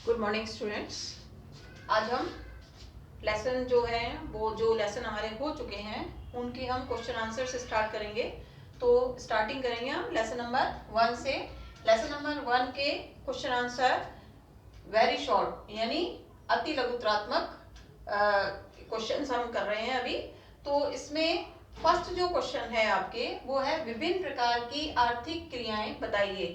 Good morning students. आज हम lesson जो है वो जो लेसन हमारे हो चुके हैं उनके हम क्वेश्चन आंसर से स्टार्ट करेंगे। तो स्टार्टिंग करेंगे हम लेसन नंबर 1 से। लेसन नंबर 1 के क्वेश्चन आंसर वेरी शॉर्ट यानी अति लघुत्रात्मक क्वेश्चंस हम कर रहे हैं अभी। तो इसमें फर्स्ट जो क्वेश्चन है आपके वो है विभिन्न प्रकार की आर्थिक क्रियाएं बताइए।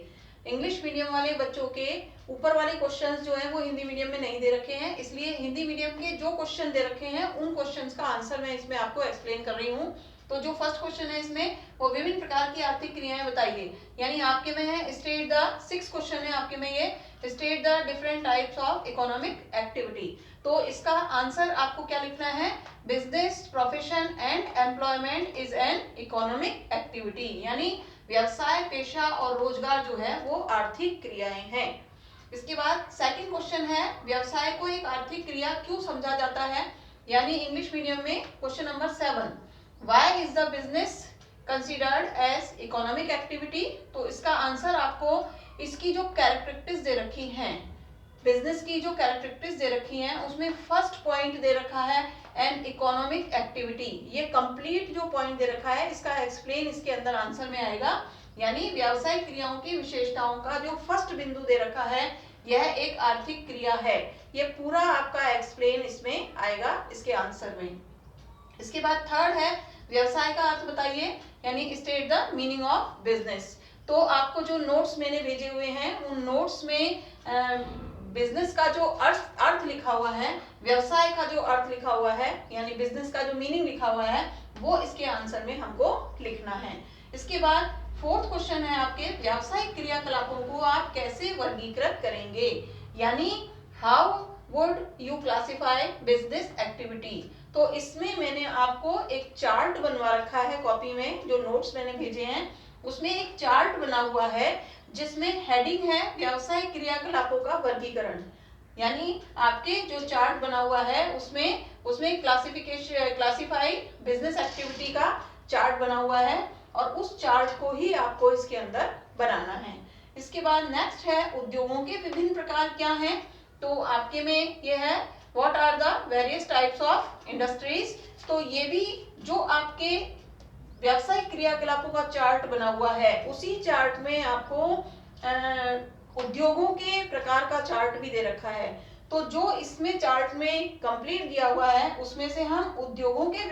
इंग्लिश मीडियम वाले बच्चों के ऊपर वाले क्वेश्चंस जो है वो हिंदी मीडियम में नहीं दे रखे हैं, इसलिए हिंदी मीडियम के जो क्वेश्चन दे रखे हैं उन क्वेश्चंस का आंसर मैं इसमें आपको एक्सप्लेन कर रही हूँ। तो जो फर्स्ट क्वेश्चन है इसमें वो विभिन्न प्रकार की आर्थिक क्रियाएं बताइए, यानी आपके में है स्टेट द 6 क्वेश्चन है आपके में ये state the different types of economic activity. तो इसका आंसर आपको क्या लिखना है, business profession and employment is an economic activity, यानी व्यवसाय पेशा और रोजगार जो है वो आर्थिक क्रियाएं हैं। इसके बाद सेकंड क्वेश्चन है व्यवसाय को एक आर्थिक क्रिया क्यों समझा जाता है, यानी इंग्लिश मीडियम में question number 7 why is the business considered as economic activity. तो इसका आंसर आपको इसकी जो कैरेक्टरिस्टिक्स दे रखी हैं, बिजनेस की जो कैरेक्टरिस्टिक्स दे रखी हैं उसमें फर्स्ट पॉइंट दे रखा है एन इकोनॉमिक एक्टिविटी। ये कंप्लीट जो पॉइंट दे रखा है इसका एक्सप्लेन इसके अंदर आंसर में आएगा, यानी व्यावसायिक क्रियाओं की विशेषताओं का जो फर्स्ट बिंदु दे रखा है यह एक आर्थिक क्रिया है। ये पूरा आपका एक्सप्लेन इसमें आएगा इसके आंसर में। इसके बाद थर्ड है व्यवसाय का अर्थ बताइए, यानी state the meaning of business. तो आपको जो नोट्स मैंने भेजे हुए हैं उन नोट्स में बिजनेस का जो अर्थ लिखा हुआ है, व्यवसाय का जो अर्थ लिखा हुआ है, यानी बिजनेस का जो मीनिंग लिखा हुआ है वो इसके आंसर में हमको लिखना है। इसके बाद फोर्थ क्वेश्चन है आपके व्यावसायिक क्रियाकलापों को आप कैसे वर्गीकृत करेंगे, यानी how would you classify business activity. तो इसमें मैंने आपको एक चार्ट बनवा रखा है कॉपी में, जो नोट्स मैंने भेजे हैं उसमें एक चार्ट बना हुआ है जिसमें हेडिंग है व्यावसायिक क्रियाकलापों का वर्गीकरण, यानी आपके जो चार्ट बना हुआ है उसमें क्लासिफाई बिजनेस एक्टिविटी का चार्ट बना हुआ है और उस चार्ट को ही आपको इसके अंदर बनाना है। इसके बाद नेक्स्ट है उद्योगों के विभिन्न प्रकार क्या हैं। तो आपके में ये है what are the various types of industries. तो ये भी जो आपके व्यावसायिक क्रियाकलापों का चार्ट बना हुआ है उसी चार्ट में आपको उद्योगों के प्रकार का चार्ट भी दे रखा है। तो जो इसमें चार्ट में कंप्लीट दिया हुआ है उसमें से हम उद्योगों के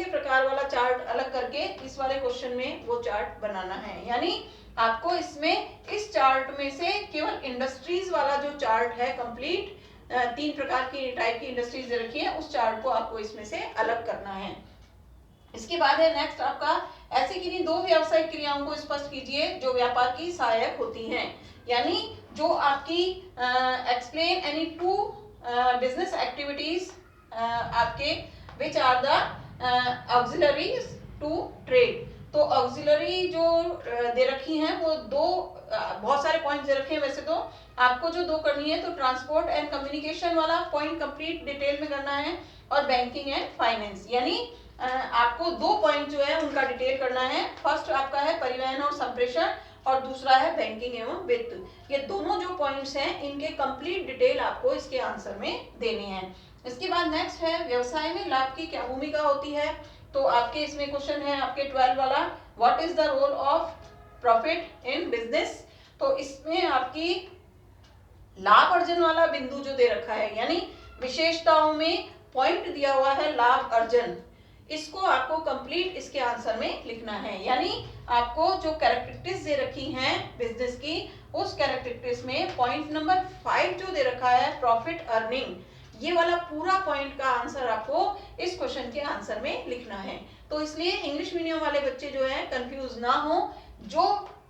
प्रकार वाला चार्ट अलग करके इस वाले क्वेश्चन में वो चार्ट बनाना है, यानी आपको इसमें इस चार्ट में से केवल इंडस्ट्रीज वाला जो चार्ट है कंप्लीट 3 प्रकार की टाइप की इंडस्ट्रीज दे रखी है उस चार्ट को आपको इसमें से अलग करना है। इसके बाद है नेक्स्ट आपका ऐसे किन्हीं 2 व्यावसायिक क्रियाओं को स्पष्ट कीजिए जो व्यापार की सहायक होती हैं, यानी जो आपकी एक्सप्लेन एनी 2 बिजनेस एक्टिविटीज आपके which are the auxiliaries to trade. तो ऑक्सिलरी जो दे रखी हैं वो 2 बहुत सारे पॉइंट्स दे रखे हैं, वैसे तो आपको जो 2 करनी है तो ट्रांसपोर्ट एंड कम्युनिकेशन वाला पॉइंट कंप्लीट डिटेल में करना है और बैंकिंग एंड फाइनेंस, यानी आपको 2 पॉइंट जो है उनका डिटेल करना है। फर्स्ट आपका है परिवहन और संप्रेषण और दूसरा है बैंकिंग एवं वित्त। ये दोनों जो पॉइंट्स हैं इनके कंप्लीट डिटेल आपको इसके आंसर में देनी है। इसके बाद नेक्स्ट है व्यवसाय में लाभ की क्या भूमिका होती है। तो आपके इसमें क्वेश्चन है आपके 12 वाला what is the role of profit in business. तो इसमें आपकी लाभ अर्जन वाला बिंदु जो दे रखा है, यानी विशेषताओं में पॉइंट दिया हुआ है लाभ अर्जन, इसको आपको कंप्लीट इसके आंसर में लिखना है, यानी आपको जो कैरेक्टरिस्टिक्स दे रखी हैं बिजनेस की उस कैरेक्टरिस्टिक्स में पॉइंट नंबर 5 जो दे रखा है प्रॉफिट अर्निंग, ये वाला पूरा पॉइंट का आंसर आपको इस क्वेश्चन के आंसर में लिखना है। तो इसलिए इंग्लिश मीडियम वाले बच्चे जो है कंफ्यूज ना हो, जो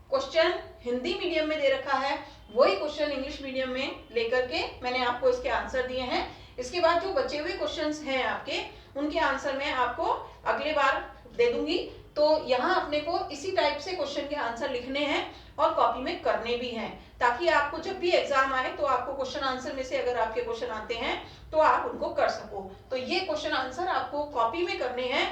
क्वेश्चन हिंदी मीडियम में दे रखा है वही क्वेश्चन इंग्लिश मीडियम में लेकर के मैंने आपको इसके आंसर दिए हैं। इसके बाद जो बचे हुए क्वेश्चंस हैं आपके उनके आंसर मैं आपको अगले बार दे दूंगी। तो यहाँ अपने को इसी टाइप से क्वेश्चन के आंसर लिखने हैं और कॉपी में करने भी हैं, ताकि आपको जब भी एग्जाम आए तो आपको क्वेश्चन आंसर में से अगर आपके क्वेश्चन आते हैं तो आप उनको कर सको। तो ये क्वेश्चन आंसर आपको कॉपी में करने हैं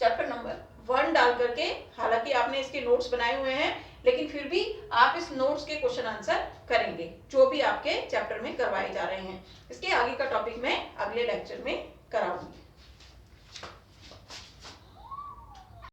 चैप्टर नंबर 1 डाल करके। हालांकि आपने इसके नोट्स बनाए हुए हैं लेकिन फिर भी आप इस नोट्स के क्वेश्चन आंसर करेंगे जो भी आपके चैप्टर में करवाए जा रहे हैं। इसके आगे का टॉपिक मैं अगले लेक्चर में कराऊंगी।